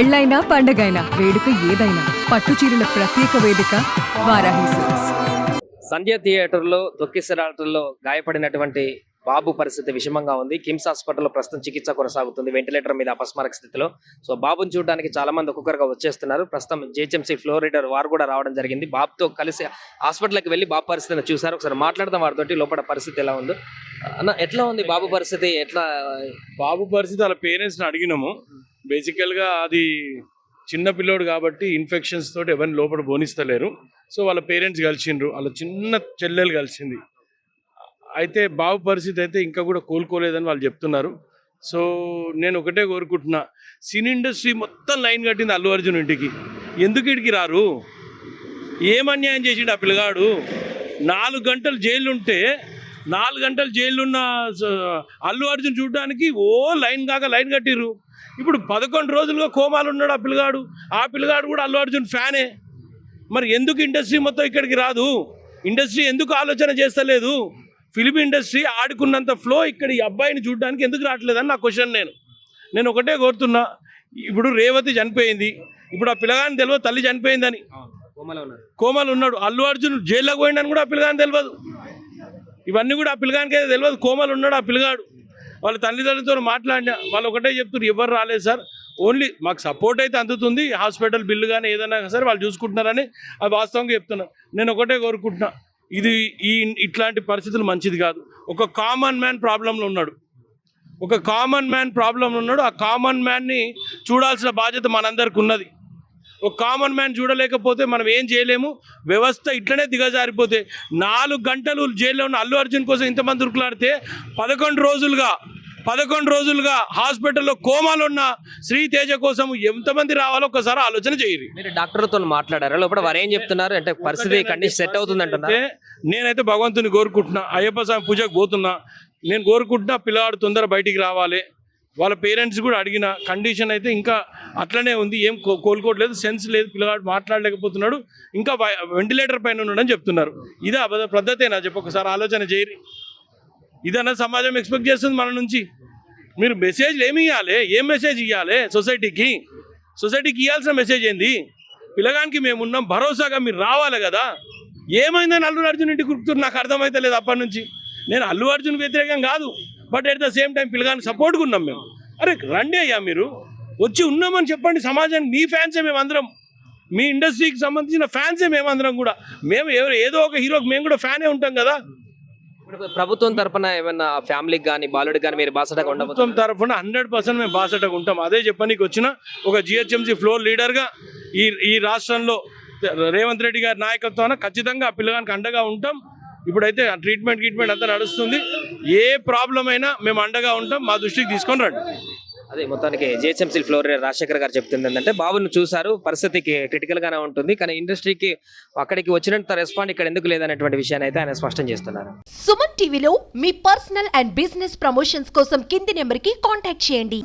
పెళ్ళైనా పండగైనా వేడుక ఏదైనా పట్టు చీరల ప్రత్యేక వేదిక వారాహి సిల్క్స్. సంధ్య థియేటర్లో తొక్కిసలాటల్లో గాయపడినటువంటి బాబు పరిస్థితి విషమంగా ఉంది. కిమ్స్ హాస్పిటల్లో ప్రస్తుతం చికిత్స కొనసాగుతుంది వెంటిలేటర్ మీద అపస్మారక స్థితిలో. సో బాబుని చూడడానికి చాలా మంది ఒక్కొక్కరుగా వచ్చేస్తున్నారు. ప్రస్తుతం జిహెచ్ఎంసీ ఫ్లోర్ లీడర్ వారు కూడా రావడం జరిగింది. బాబుతో కలిసి హాస్పిటల్కి వెళ్ళి బాబు పరిస్థితిని చూసారు. ఒకసారి మాట్లాడదాం వారితోటి, లోపల పరిస్థితి ఎలా ఉందో. అన్న, ఎట్లా ఉంది బాబు పరిస్థితి? బాబు పరిస్థితి వాళ్ళ పేరెంట్స్ని అడిగినాము. బేసికల్గా అది చిన్న పిల్లోడు కాబట్టి ఇన్ఫెక్షన్స్ తోటి ఎవరిని లోపల బోనిస్తలేరు. సో వాళ్ళ పేరెంట్స్ కలిసిండ్రు, వాళ్ళ చిన్న చెల్లెలు కలిసింది. అయితే బాబు పరిస్థితి అయితే ఇంకా కూడా కోలుకోలేదని వాళ్ళు చెప్తున్నారు. సో నేను ఒకటే కోరుకుంటున్నా, సినీ ఇండస్ట్రీ మొత్తం లైన్ కట్టింది అల్లు అర్జున్ ఇంటికి. ఎందుకు ఇడికి రారు? ఏం అన్యాయం చేసిండు ఆ పిల్లగాడు? 4 గంటలు జైలుంటే 4 గంటలు జైలున్న అల్లు అర్జున్ చూడడానికి లైన్ కట్టిర్రు. ఇప్పుడు 11 రోజులుగా కోమాలు ఉన్నాడు ఆ పిల్లగాడు. ఆ పిల్లగాడు కూడా అల్లు అర్జున్ ఫ్యానే. మరి ఎందుకు ఇండస్ట్రీ మొత్తం ఇక్కడికి రాదు? ఇండస్ట్రీ ఎందుకు ఆలోచన చేస్తలేదు? ఫిలిం ఇండస్ట్రీ ఆడుకున్నంత ఫ్లో ఇక్కడ ఈ అబ్బాయిని చూడడానికి ఎందుకు రావట్లేదని నా క్వశ్చన్. నేను ఒకటే కోరుతున్నా, ఇప్పుడు రేవతి చనిపోయింది, ఇప్పుడు ఆ పిల్లగాని తెలియదు తల్లి చనిపోయిందని, కోమాలు ఉన్నాడు. అల్లు అర్జున్ జైల్లోకి పోయిందని కూడా ఆ పిల్లగాని తెలియదు. ఇవన్నీ కూడా ఆ పిల్లగానికి అయితే తెలియదు. కోమాలు ఉన్నాడు ఆ పిల్లగాడు. వాళ్ళ తల్లిదండ్రులతో మాట్లాడినా వాళ్ళు ఒకటే చెప్తున్నారు, ఎవరు రాలేదు సార్, ఓన్లీ మాకు సపోర్ట్ అయితే అందుతుంది, హాస్పిటల్ బిల్లు కానీ ఏదైనా సరే వాళ్ళు చూసుకుంటున్నారని అది వాస్తవంగా చెప్తున్నా. నేను ఒకటే కోరుకుంటున్నా, ఇది ఇట్లాంటి పరిస్థితులు మంచిది కాదు. ఒక కామన్ మ్యాన్ ప్రాబ్లంలో ఉన్నాడు. ఆ కామన్ మ్యాన్ని చూడాల్సిన బాధ్యత మనందరికి ఉన్నది. ఒక కామన్ మ్యాన్ చూడలేకపోతే మనం ఏం చేయలేము. వ్యవస్థ ఇట్లనే దిగజారిపోతే 4 గంటలు జైల్లో ఉన్న అల్లు అర్జున్ కోసం ఇంతమంది ఉరుకులాడితే 11 రోజులుగా హాస్పిటల్లో కోమాలో ఉన్న శ్రీతేజ కోసం ఎంతమంది రావాలో ఒకసారి ఆలోచన చేయరు. మీరు డాక్టర్తో మాట్లాడారా? లోపల వారు ఏం చెప్తున్నారు అంటే పరిస్థితి కండిషన్ సెట్ అవుతుంది అంటున్నారు. నేనైతే భగవంతుని కోరుకుంటున్నా, అయ్యప్ప స్వామి పూజకు పోతున్నా, నేను కోరుకుంటున్నా పిల్లవాడు తొందర బయటికి రావాలి. వాళ్ళ పేరెంట్స్ కూడా అడిగిన కండిషన్ అయితే ఇంకా అట్లనే ఉంది, ఏం కోలుకోవట్లేదు, సెన్స్ లేదు, పిల్లవాడు మాట్లాడలేకపోతున్నాడు, ఇంకా వెంటిలేటర్ పైన ఉన్నాడని చెప్తున్నారు. ఇదే పద్ధతేనా చెప్పి ఒకసారి ఆలోచన చేయరు. ఇదన్నా సమాజం ఎక్స్పెక్ట్ చేస్తుంది మన నుంచి. మీరు మెసేజ్లు ఏం మెసేజ్ ఇవ్వాలి సొసైటీకి ఇవ్వాల్సిన మెసేజ్ ఏంది? పిల్లగానికి మేమున్నాం భరోసాగా మీరు రావాలి కదా. ఏమైందని అల్లు అర్జున్ ఇంటికి కురుకుతున్నారు నాకు అర్థమైతే లేదు అప్పటి నుంచి. నేను అల్లు అర్జున్ వ్యతిరేకం కాదు, but at the same time పిల్లగానికి సపోర్ట్గా ఉన్నాం మేము. అరే రండి అయ్యా, మీరు వచ్చి ఉన్నామని చెప్పండి సమాజానికి. మీ ఫ్యాన్సే మేమందరం, మీ ఇండస్ట్రీకి సంబంధించిన ఫ్యాన్సే మేమందరం కూడా. మేము ఏదో ఒక హీరోకి మేము కూడా ఫ్యానే ఉంటాం కదా. ప్రభుత్వం తరఫున ఏమన్నా ఫ్యామిలీకి కానీ బాలుడికి కానీ మీరు బాసటగా ఉండవు? ప్రభుత్వం తరఫున 100% మేము బాసటగా ఉంటాం. అదే చెప్పడానికి వచ్చిన ఒక జిహెచ్ఎంసీ ఫ్లోర్ లీడర్గా ఈ రాష్ట్రంలో రేవంత్ రెడ్డి గారి నాయకత్వాన ఖచ్చితంగా ఆ పిల్లగానికి అండగా ఉంటాం. ఇప్పుడైతే ట్రీట్మెంట్ అంతా నడుస్తుంది. ఏ ప్రాబ్లం అయినా మేము అండగా ఉంటాం, మా దృష్టికి తీసుకొని రండి. అదే మొత్తానికి జిహెచ్ఎంసీ ఫ్లోర్ రాజశేఖర్ గారు చెప్తుంది ఏంటంటే, బాబుని చూసారు, పరిస్థితికి క్రిటికల్ గానే ఉంటుంది, కానీ ఇండస్ట్రీకి అక్కడికి వచ్చినంత రెస్పాండ్ ఇక్కడ ఎందుకు లేదనేటువంటి విషయాన్ని అయితే ఆయన స్పష్టం చేస్తున్నారు. సుమన్ టీవీలో మీ పర్సనల్ అండ్ బిజినెస్ ప్రమోషన్స్ కోసం కింది నెంబర్ కి కాంటాక్ట్ చేయండి.